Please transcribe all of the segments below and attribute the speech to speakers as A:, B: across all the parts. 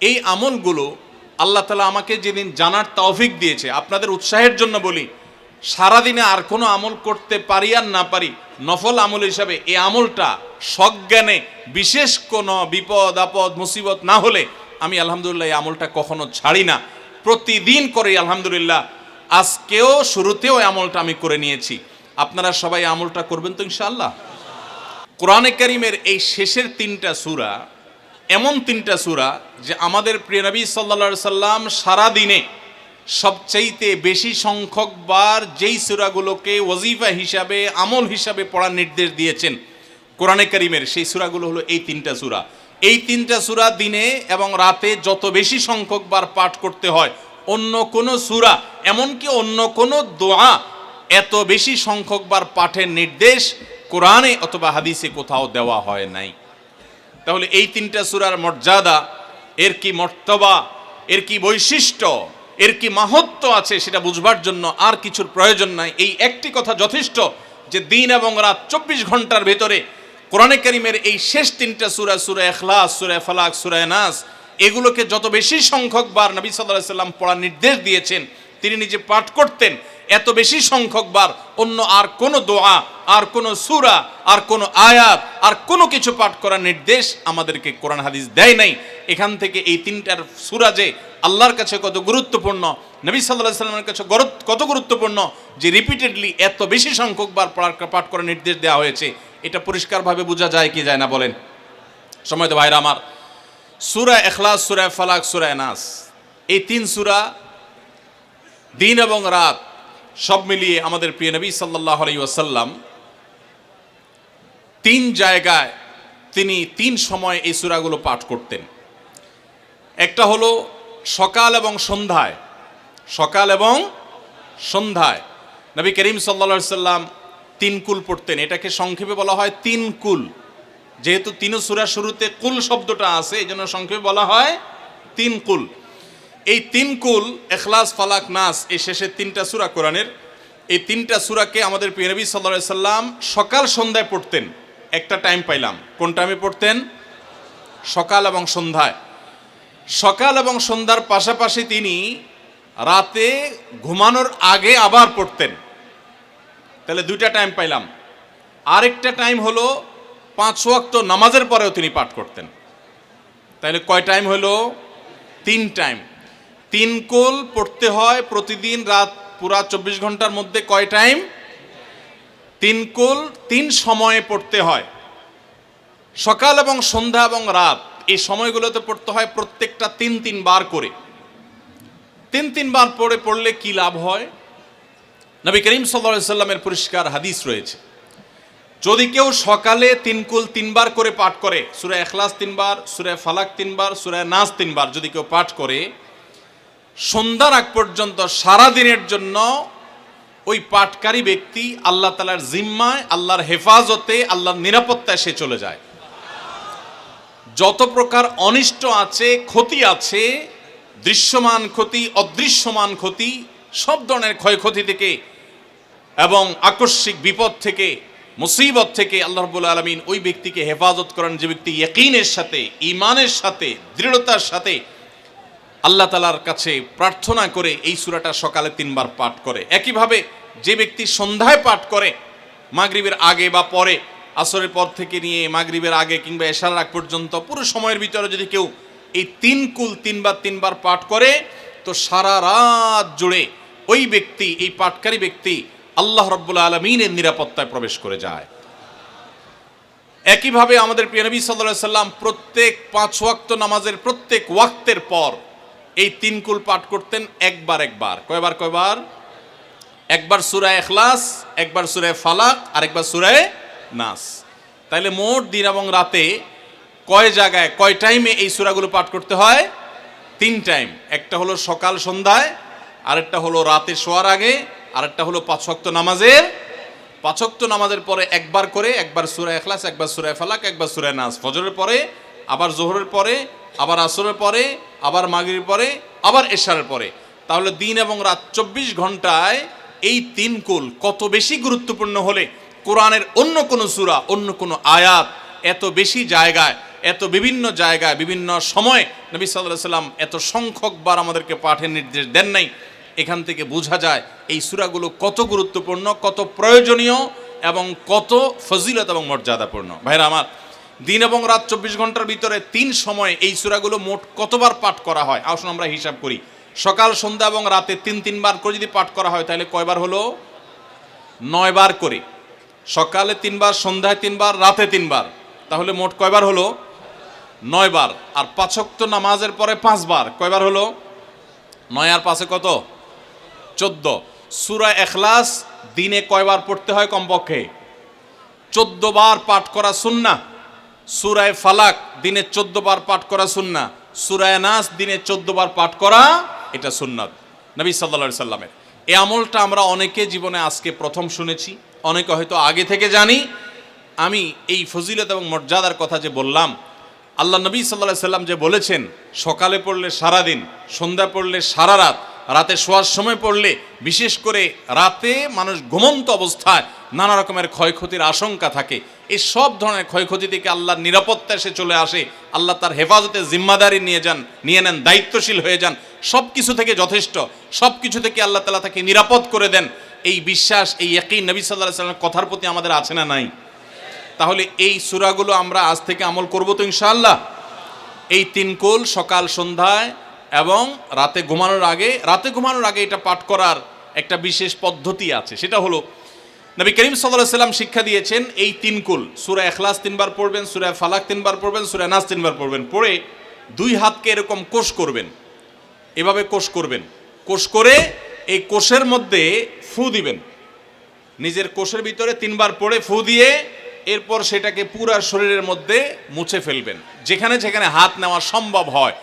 A: এই আমলগুলো আল্লাহ তাআলা আমাকে যেদিন জানার তৌফিক দিয়েছে, আপনাদের উৎসাহের জন্য বলি, সারাদিনে আর কোনো আমল করতে পারি আর না পারি, নফল আমল হিসাবে এই আমলটা সজ্ঞানে বিশেষ কোনো বিপদ আপদ মুসিবত না হলে আমি আলহামদুলিল্লাহ এই আমলটা কখনো ছাড়ি না, প্রতিদিন করি আলহামদুলিল্লাহ। আজকেও শুরুতেও এই আমলটা আমি করে নিয়েছি। আপনারা সবাই আমলটা করবেন তো ইনশাআল্লাহ। কোরআনে কারীমের এই শেষের 3টা সূরা এমন 3টা সূরা যে আমাদের প্রিয় নবী সাল্লাল্লাহু আলাইহি সাল্লাম সারাদিনে সবচাইতে বেশি সংখ্যক বার যেই সূরাগুলোকে ওয়াজিফা হিসাবে আমল হিসাবে পড়ার নির্দেশ দিয়েছেন কোরআনে কারীমের, সেই সূরাগুলো হলো এই 3টা সূরা। এই 3টা সূরা দিনে এবং রাতে যত বেশি সংখ্যক বার পাঠ করতে হয়, অন্য কোনো সূরা এমনকি অন্য কোনো দোয়া এত বেশি সংখ্যক বার পাঠের নির্দেশ কোরআনে অথবা হাদিসে কোথাও দেওয়া হয় নাই। তাহলে এই 3টা সূরার মর্যাদা, এর কি মর্তবা, এর কি বৈশিষ্ট্য, এর কি মাহাত্ম্য আছে সেটা বুঝবার জন্য আর কিছুর প্রয়োজন নাই। এই একটি কথা যথেষ্ট যে দিন এবং রাত 24 ঘন্টার ভেতরে কোরআনে কারীমের এই শেষ 3টা সূরা, সূরা ইখলাস, সূরা ফালাক, সূরা নাস, এগুলোকে যত বেশি সংখ্যক বার নবী সাল্লাল্লাহু আলাইহি সাল্লাম পড়ার নির্দেশ দিয়েছেন, তিনি নিজে পাঠ করতেন, এত বেশি সংখ্যক বার অন্য আর কোনো দোয়া, আর কোনো সূরা, আর কোনো আয়াত, আর কোনো কিছু পাঠ করার নির্দেশ আমাদেরকে কোরআন হাদিস দেয় নাই। এখান থেকে এই 3টার সূরা যে আল্লাহর কাছে কত গুরুত্বপূর্ণ, নবী সাল্লাল্লাহু আলাইহি সাল্লামের কাছে কত গুরুত্বপূর্ণ যে রিপিটেডলি এত বেশি সংখ্যক বার পাঠ করার নির্দেশ দেওয়া হয়েছে, এটা পরিষ্কারভাবে বোঝা যায় কি যায় না বলেন? সময়ত ভাইরা আমার, সূরা ইখলাস, সূরা ফালাক, সূরা নাস, এই 3 সূরা দিন এবং রাত সব মিলিয়ে আমাদের প্রিয় নবী সাল্লাল্লাহু আলাইহি ওয়াসাল্লাম 3 জায়গায় তিনি 3 সময় এই সূরাগুলো পাঠ করতেন। একটা হলো সকাল এবং সন্ধ্যায়, সকাল এবং সন্ধ্যায় নবী করিম সাল্লাল্লাহু আলাইহি ওয়াসাল্লাম 3 কুল পড়তেন। এটাকে সংক্ষেপে বলা হয় 3 কুল। যেহেতু 3 সূরার শুরুতে কুল শব্দটা আছে, এই জন্য সংক্ষেপে বলা হয় 3 কুল। এই 3 কুল ইখলাস, ফালাক, নাস, এই শেষের 3টা সূরা কোরআনের, এই 3টা সূরাকে আমাদের প্রিয় নবী সাল্লাল্লাহু আলাইহি সাল্লাম সকাল সন্ধ্যায় পড়তেন। একটা টাইম পাইলাম, কোন টাইমে পড়তেন? সকাল এবং সন্ধ্যায়। সকাল এবং সন্ধ্যার পাশাপাশি তিনি রাতে ঘুমানোর আগে আবার পড়তেন। তাহলে 2টা টাইম পাইলাম। আরেকটা টাইম হলো 5 ওয়াক্ত নামাজের পরেও তিনি পাঠ করতেন। তাহলে কয় টাইম হলো? 3 টাইম। 3 কুল পড়তে হয় প্রতিদিন রাত পুরা 24 ঘন্টার মধ্যে। কয় টাইম? 3 কুল 3 সময়ে পড়তে হয়। সকাল এবং সন্ধ্যা এবং রাত এই সময়গুলোতে পড়তে হয় প্রত্যেকটা 3 বার করে। 3 বার পড়লে কি লাভ হয়? নবী করিম সাল্লাল্লাহু আলাইহি সাল্লামের পরিষ্কার হাদিস রয়েছে, যদি কেউ সকালে 3 কুল 3 বার করে পাঠ করে, সূরা ইখলাস 3 বার, সূরা ফালাক 3 বার, সূরা নাস 3 বার যদি কেউ পাঠ করে, সন্ধ্যার আগ পর্যন্ত সারা দিনের জন্য ওই পাঠকারী ব্যক্তি আল্লাহ তাআলার জিম্মায়, আল্লাহর হেফাজতে, আল্লাহর নিরাপত্তায় সে চলে যায়। যত প্রকার অনিষ্ট আছে, ক্ষতি আছে, দৃশ্যমান ক্ষতি, অদৃশ্যমান ক্ষতি, সব ধরনের ক্ষয়ক্ষতি থেকে এবং আকস্মিক বিপদ থেকে, মুসিবত থেকে আল্লাহ রাব্বুল আলামিন ওই ব্যক্তিকে হেফাজত করেন, যে ব্যক্তি ইয়াকিনের সাথে, ঈমানের সাথে, দৃঢ়তার সাথে আল্লাহ তাআলার কাছে প্রার্থনা করে এই সূরাটা সকালে 3 বার পাঠ করে। একইভাবে যে ব্যক্তি সন্ধ্যায় পাঠ করে, মাগরিবের আগে বা পরে, আসরের পর থেকে নিয়ে মাগরিবের আগে কিংবা এশার আগ পর্যন্ত পুরো সময়ের ভিতরে যদি কেউ এই 3 কুল 3 বার পাঠ করে, তো সারা রাত জুড়ে ওই ব্যক্তি, এই পাঠকারী ব্যক্তি আল্লাহ রাব্বুল আলামিনের নিরাপত্তায় প্রবেশ করে যায়। একইভাবে আমাদের প্রিয় নবী সাল্লাল্লাহু আলাইহি সাল্লাম প্রত্যেক 5 ওয়াক্ত নামাজের প্রত্যেক ওয়াক্তের পর এই 3 কুল পাঠ করতেন একবার। কয়বার? একবার সূরা ইখলাস, একবার সূরা ফালাক, আর একবার সূরা নাস। তাইলে মোট দিন এবং রাতে কয় জায়গায়, কয় টাইমে এই সূরাগুলো পাঠ করতে হয়? 3 টাইম। একটা হলো সকাল সন্ধ্যায়, আরেকটা হলো রাতে শোয়ার আগে, আরেকটা হলো 5 ওয়াক্ত নামাজের, 5 ওয়াক্ত নামাজের পরে একবার করে, একবার সূরা ইখলাস, একবার সূরা ফালাক, একবার সূরা নাস। ফজরের পরে, আবার যোহরের পরে, আবার আসরের পরে, আবার মাগরিবের পরে, আবার এশারের পরে। তাহলে দিন এবং রাত 24 ঘন্টায় এই 3 কুল কত বেশি গুরুত্বপূর্ণ হলে কোরআনের অন্য কোনো সূরা, অন্য কোনো আয়াত এত বেশি জায়গায় এত বিভিন্ন জায়গায় বিভিন্ন সময় নবী সাল্লাল্লাহু আলাইহি সাল্লাম এত সংখ্যকবার আমাদেরকে পাঠের নির্দেশ দেন নাই। এখান থেকে বোঝা যায় এই সূরাগুলো কত গুরুত্বপূর্ণ, কত প্রয়োজনীয় এবং কত ফজিলত এবং মর্যাদাপূর্ণ। ভাইরা আমার, দিন এবং রাত 24 ঘন্টার ভিতরে 3 সময় এই সূরাগুলো মোট কতবার পাঠ করা হয়? আসুন আমরা হিসাব করি। সকাল, সন্ধ্যা এবং রাতে 3 বার করে যদি পাঠ করা হয় তাহলে কয়বার হলো? 9 বার করে। সকালে 3 বার, সন্ধ্যায় 3 বার, রাতে 3 বার, তাহলে মোট কয়বার হলো? 9 বার। আর 5 ওয়াক্ত নামাজের পরে 5 বার, কয়বার হলো? 9 আর 5 কত? 14। সূরা ইখলাস দিনে কয়বার পড়তে হয়? কমপক্ষে 14 বার পাঠ করা সুন্নাহ। সূরা ফালাক দিনে 14 বার পাঠ করা সুন্নাহ। সূরা নাস দিনে 14 বার পাঠ করা, এটা সুন্নাত নবী সাল্লাল্লাহু আলাইহি সাল্লামের। এই আমলটা আমরা অনেকে জীবনে আজকে প্রথম শুনেছি, অনেকে হয়তো আগে থেকে জানি। আমি এই ফজিলত এবং মর্যাদার কথা যে বললাম, আল্লাহ নবী সাল্লাল্লাহু আলাইহি সাল্লাম যে বলেছেন সকালে পড়লে সারা দিন, সন্ধ্যা পড়লে সারা রাত, রাতে শোয়ার সময় পড়লে, বিশেষ করে রাতে মানুষ ঘুমন্ত অবস্থায় নানা রকমের ক্ষয়ক্ষতির আশঙ্কা থাকে, এই সব ধরনের ক্ষয়ক্ষতি থেকে আল্লাহর নিরাপত্তা এসে চলে আসে। আল্লাহ তার হেফাজতে জিম্মাদারি নিয়ে নেন, দায়িত্বশীল হয়ে যান, সব কিছু থেকে যথেষ্ট, সব কিছু থেকে আল্লাহ তাআলা তাকে নিরাপদ করে দেন। এই বিশ্বাস, এই ইয়াকিন নবী সাল্লাল্লাহু আলাইহি সাল্লামের কথার প্রতি আমাদের আছে না নাই? তাহলে এই সূরাগুলো আমরা আজ থেকে আমল করব তো ইনশাআল্লাহ। এই 3 কুল সকাল সন্ধ্যায় এবং রাতে ঘুমানোর আগে এটা পাঠ করার একটা বিশেষ পদ্ধতি আছে। সেটা হলো নবী করিম সাল্লাল্লাহু আলাইহি সাল্লাম শিক্ষা দিয়েছেন এই 3 কুল, সূরা ইখলাস 3 বার পড়বেন, সূরা ফালাক 3 বার পড়বেন, সূরা নাস 3 বার পড়বেন, পড়ে 2 হাতকে এরকম কোষ করবেন, এভাবে কোষ করবেন, কোষ করে এই কোষের মধ্যে ফু দিবেন, নিজের কোষের ভিতরে 3 বার পড়ে ফু দিয়ে এরপর সেটাকে পুরো শরীরের মধ্যে মুছে ফেলবেন। যেখানে যেখানে হাত নেওয়া সম্ভব হয়,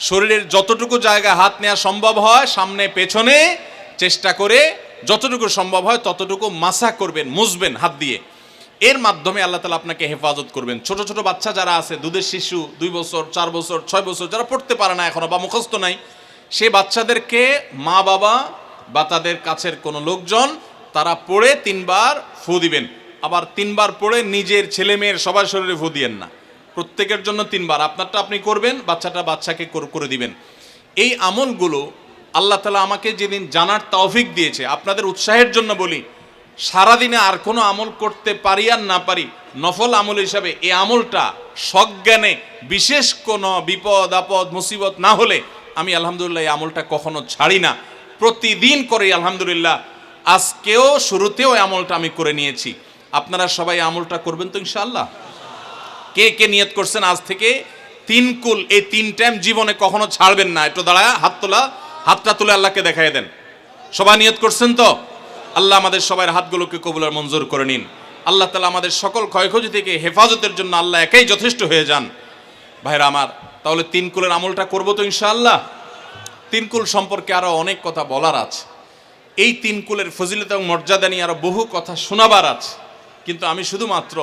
A: শরীরের যতটুকু জায়গায় হাত নেওয়া সম্ভব হয়, সামনে পেছনে চেষ্টা করে যতটুকু সম্ভব হয় ততটুকু মাসা করবেন, মুছবেন হাত দিয়ে। এর মাধ্যমে আল্লাহ তাআলা আপনাকে হেফাজত করবেন। ছোট ছোট বাচ্চা যারা আছে, দুধের শিশু, 2 বছর, 4 বছর, 6 বছর, যারা পড়তে পারে না এখনো বা মুখস্থ নাই, সেই বাচ্চাদেরকে মা বাবা বা তাদের কাছের কোনো লোকজন তারা পড়ে 3 বার ফু দিবেন। আবার 3 বার পড়ে নিজের ছেলে মেয়ের সবার শরীরে ফু দিয়েন না, প্রত্যেকের জন্য 3 বার। আপনারটা আপনি করবেন, বাচ্চাকে করে দিবেন। এই আমলগুলো আল্লাহ তাআলা আমাকে যেদিন জানার তৌফিক দিয়েছে, আপনাদের উৎসাহের জন্য বলি, সারাদিনে আর কোনো আমল করতে পারি আর না পারি, নফল আমল হিসাবে এই আমলটা সজ্ঞানে, বিশেষ কোনো বিপদ আপদ মুসিবত না হলে আমি আলহামদুলিল্লাহ এই আমলটা কখনো ছাড়ি না, প্রতিদিন করি আলহামদুলিল্লাহ। আজকেও শুরুতেও এই আমলটা আমি করে নিয়েছি। আপনারা সবাই আমলটা করবেন তো ইনশাআল্লাহ? কে কে নিয়ত করছেন আজ থেকে 3 কুল, এই 3 টাইম জীবনে কখনো ছাড়বেন না? একটু দাঁড়ায় হাতটা তুলে আল্লাহকে দেখাই দেন। সবাই নিয়ত করছেন তো? আল্লাহ আমাদের সবার হাতগুলোকে কবুল আর মঞ্জুর করে নিন। আল্লাহ তাআলা আমাদের সকল ক্ষয়ক্ষতি থেকে হেফাজতের জন্য আল্লাহ একাই যথেষ্ট হয়ে যান। ভাইরা আমার, তাহলে 3 কুলের আমলটা করবো তো ইনশাআল্লাহ? 3 কুল সম্পর্কে আরো অনেক কথা বলার আছে, এই 3 কুলের ফজিলত এবং মর্যাদা নিয়ে আরো বহু কথা শোনাবার আছে, কিন্তু আমি শুধুমাত্র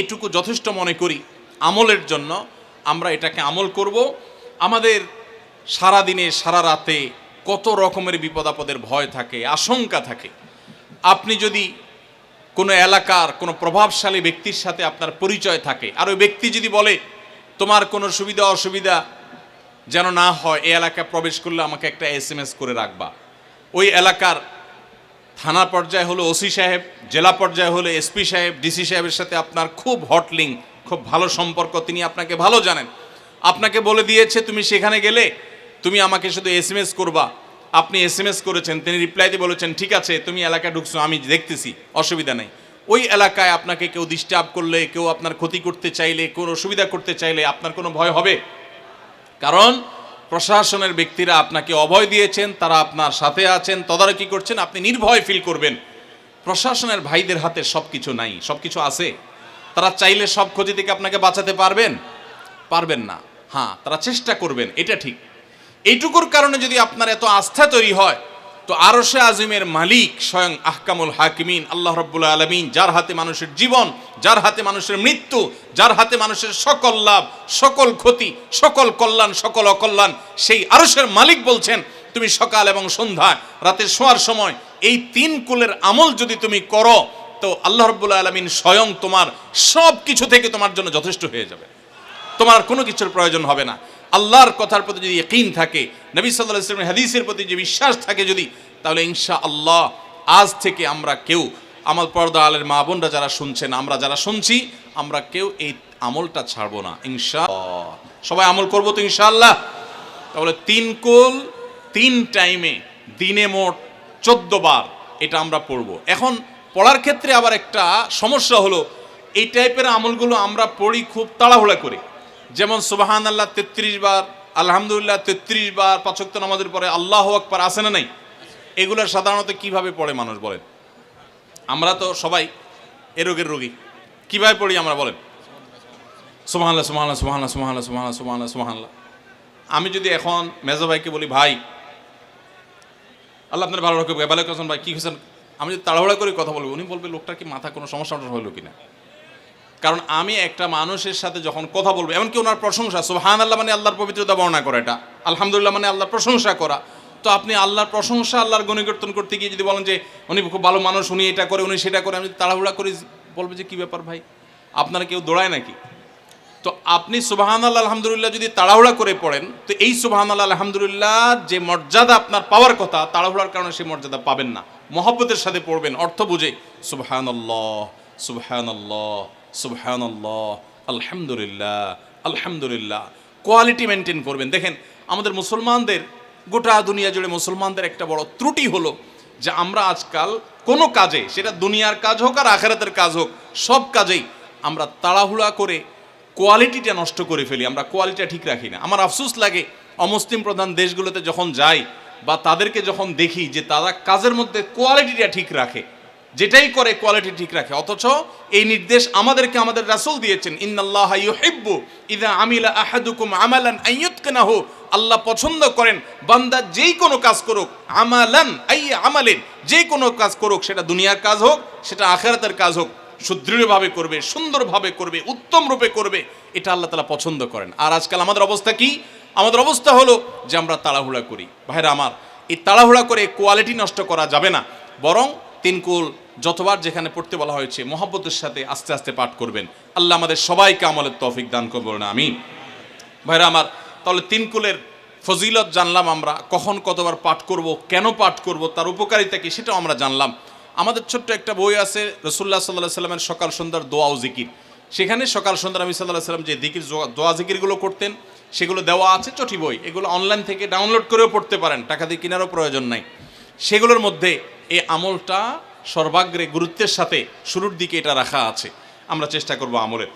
A: এটুকু যথেষ্ট মনে করি আমলের জন্য। আমরা এটাকে আমল করব। আমাদের সারা দিনে সারা রাতে কত রকমের বিপদ আপদের ভয় থাকে, আশঙ্কা থাকে। আপনি যদি কোনো এলাকার কোনো প্রভাবশালী ব্যক্তির সাথে আপনার পরিচয় থাকে, আর ওই ব্যক্তি যদি বলে তোমার কোনো সুবিধা অসুবিধা যেন না হয়, এই এলাকায় প্রবেশ করলে আমাকে একটা SMS করে রাখবা। ওই এলাকার থানা পর্যায়ে হলো ওসি সাহেব, জেলা পর্যায়ে হলো SP সাহেব, DC সাহেবের সাথে আপনার খুব হট লিঙ্ক, খুব ভালো সম্পর্ক, তিনি আপনাকে ভালো জানেন। আপনাকে বলে দিয়েছে তুমি সেখানে গেলে তুমি আমাকে শুধু SMS করবা। আপনি SMS করেছেন, তিনি রিপ্লাই দিয়ে বলেছেন ঠিক আছে তুমি এলাকায় ঢুকছো, আমি দেখতেছি, অসুবিধা নেই। ওই এলাকায় আপনাকে কেউ ডিস্টার্ব করলে, কেউ আপনার ক্ষতি করতে চাইলে, কোনো অসুবিধা করতে চাইলে আপনার কোনো ভয় হবে? কারণ প্রশাসনের ব্যক্তিরা আপনাকে অভয় দিয়েছেন, তারা আপনার সাথে আছেন, তদারকি করছেন, আপনি নির্ভয় ফিল করবেন। প্রশাসনের ভাইদের হাতে সব কিছু নাই, সব কিছু আছে। তারা চাইলে সব ক্ষতি থেকে আপনাকে বাঁচাতে পারবেন না। হ্যাঁ, তারা চেষ্টা করবেন, এটা ঠিক। এইটুকুর কারণে যদি আপনার এত আস্থা তৈরি হয়, তো আরশে আজিমের মালিক স্বয়ং আহকামুল হাকিমিন আল্লাহ রাব্বুল আলামিন, যার হাতে মানুষের জীবন, যার হাতে মানুষের মৃত্যু, যার হাতে মানুষের সকল লাভ, সকল ক্ষতি, সকল কল্যাণ, সকল অকল্যাণ, সেই আরশের মালিক বলছেন তুমি সকাল এবং সন্ধ্যায়, রাতে শোয়ার সময় এই 3 কুলের আমল যদি তুমি করো, তো আল্লাহ রাব্বুল আলামিন স্বয়ং তোমার সব কিছু থেকে তোমার জন্য যথেষ্ট হয়ে যাবে। তোমার আর কোনো কিছুর প্রয়োজন হবে না। আল্লাহর কথার প্রতি যদি ইয়াকিন থাকে, নবী সাল্লাল্লাহু আলাইহি ওয়াসাল্লামের হাদিসের প্রতি যে বিশ্বাস থাকে যদি, তাহলে ইনশাআল্লাহ আজ থেকে আমরা কেউ, আমার পর্দা আলের মা বোনরা যারা শুনছেন, আমরা যারা শুনছি, আমরা কেউ এই আমলটা ছাড়বো না ইনশাআল্লাহ। সবাই আমল করবো তো ইনশাআল্লাহ। তাহলে 3 কুল 3 টাইমে দিনে মোট 14 বার এটা আমরা পড়বো। এখন পড়ার ক্ষেত্রে আবার একটা সমস্যা হলো, এই টাইপের আমলগুলো আমরা পড়ি খুব তাড়াহুড়া করে। যেমন সুবহানাল্লাহ 33 বার, আলহামদুলিল্লাহ 33 বার, 5 ওয়াক্ত নামাজের পরে আল্লাহু আকবার, আছে না নাই? এগুলো সাধারণত কিভাবে পড়ে মানুষ বলেন? আমরা তো সবাই এ রোগের রোগী। কিভাবে পড়ি আমরা বলেন? সুবহানাল্লাহ সুবহানাল্লাহ সুবহানাল্লাহ সুবহানাল্লাহ সুবহানাল্লাহ সুবহানাল্লাহ সুবহানাল্লাহ। আমি যদি এখন মেজো ভাইকে বলি, ভাই আল্লাহ আপনার ভালো রাখুক, ভালো আছেন ভাই, কি হয়েছেন, আমি যদি তাড়াহুড়া করে কথা বলবো, উনি বলবে লোকটার কি মাথা কোনো সমস্যা হলো কিনা। কারণ আমি একটা মানুষের সাথে যখন কথা বলবো, এমনকি ওনার প্রশংসা, সুবহানাল্লাহ মানে আল্লাহর পবিত্রতা বর্ণনা করা, এটা আলহামদুলিল্লাহ মানে আল্লাহর প্রশংসা করা। তো আপনি আল্লাহর প্রশংসা, আল্লাহর গুণকীর্তন করতে গিয়ে যদি বলেন যে উনি খুব ভালো মানুষ, উনি এটা করে, উনি সেটা করে, আমি তাড়াহুড়া করে বলবো যে কি ব্যাপার ভাই, আপনারা কেউ দৌড়ায় নাকি? তো আপনি সুবহানাল্লাহ আলহামদুলিল্লাহ যদি তাড়াহুড়া করে পড়েন, তো এই সুবহানাল্লাহ আলহামদুলিল্লাহ যে মর্যাদা আপনার পাওয়ার কথা, তাড়াহুড়ার কারণে সেই মর্যাদা পাবেন না। মহব্বতের সাথে পড়বেন, অর্থ বুঝে, সুবহানাল্লাহ সুবহানাল্লাহ সুবহানাল্লাহ আলহামদুলিল্লাহ আলহামদুলিল্লাহ। কোয়ালিটি মেনটেন করবেন। দেখেন আমাদের মুসলমানদের, গোটা দুনিয়া জুড়ে মুসলমানদের একটা বড় ত্রুটি হলো যে আমরা আজকাল কোনো কাজে, সেটা দুনিয়ার কাজ হোক আর আখিরাতের কাজ হোক, সব কাজেই আমরা তাড়াহুড়া করে কোয়ালিটিটা নষ্ট করে ফেলি, আমরা কোয়ালিটিটা ঠিক রাখি না। আমার আফসোস লাগে অমুসলিম প্রধান দেশগুলোতে যখন যাই বা তাদেরকে যখন দেখি যে তারা কাজের মধ্যে কোয়ালিটিটা ঠিক রাখে, যেটাই করে কোয়ালিটি ঠিক রাখে, অথচ এই নির্দেশ আমাদেরকে আমাদের রাসূল দিয়েছেন, ইন্নাল্লাহা ইউহিব্বু ইযা আমিলা আহাদুকুম আমালান আইয়ুতকিনাহু, আল্লাহ পছন্দ করেন বান্দা যেই কোনো কাজ করুক, আমালান আই আমালিন, যেই কোনো কাজ করুক, সেটা দুনিয়ার কাজ হোক সেটা আখিরাতের কাজ হোক, সুদৃঢ়ভাবে করবে, সুন্দরভাবে করবে, উত্তম রূপে করবে, এটা আল্লাহ তাআলা পছন্দ করেন। আর আজকাল আমাদের অবস্থা কি? আমাদের অবস্থা হলো যে আমরা তাড়াহুড়া করি। ভাইরা আমার, এই তাড়াহুড়া করে কোয়ালিটি নষ্ট করা যাবে না, বরং 3 কুল যতবার যেখানে পড়তে বলা হয়েছে মহব্বতের সাথে আস্তে আস্তে পাঠ করবেন। আল্লাহ আমাদের সবাইকে আমলের তৌফিক দান করবেন, আমিন। ভাইরা আমার, তাহলে 3 কুলের ফজিলত জানলাম আমরা, কখন কতবার পাঠ করব, কেন পাঠ করব, তার উপকারিতা কি সেটাও আমরা জানলাম। আমাদের ছোট্ট একটা বই আছে রাসূলুল্লাহ সাল্লাল্লাহু আলাইহি সাল্লামের সকাল সন্ধ্যার দোয়া ও জিকির, সেখানে সকাল সন্ধ্যা নবী সাল্লাল্লাহু আলাইহি সাল্লাম যে জিকির দোয়া জিকিরগুলো করতেন সেগুলো দেওয়া আছে, চটি বই, এগুলো অনলাইন থেকে ডাউনলোড করেও পড়তে পারেন, টাকা দিয়ে কেনারও প্রয়োজন নাই। সেগুলোর মধ্যে এই আমলটা সর্বাগ্রে গুরুত্বের সাথে শুরুর দিকে এটা রাখা আছে, আমরা চেষ্টা করব আমলের।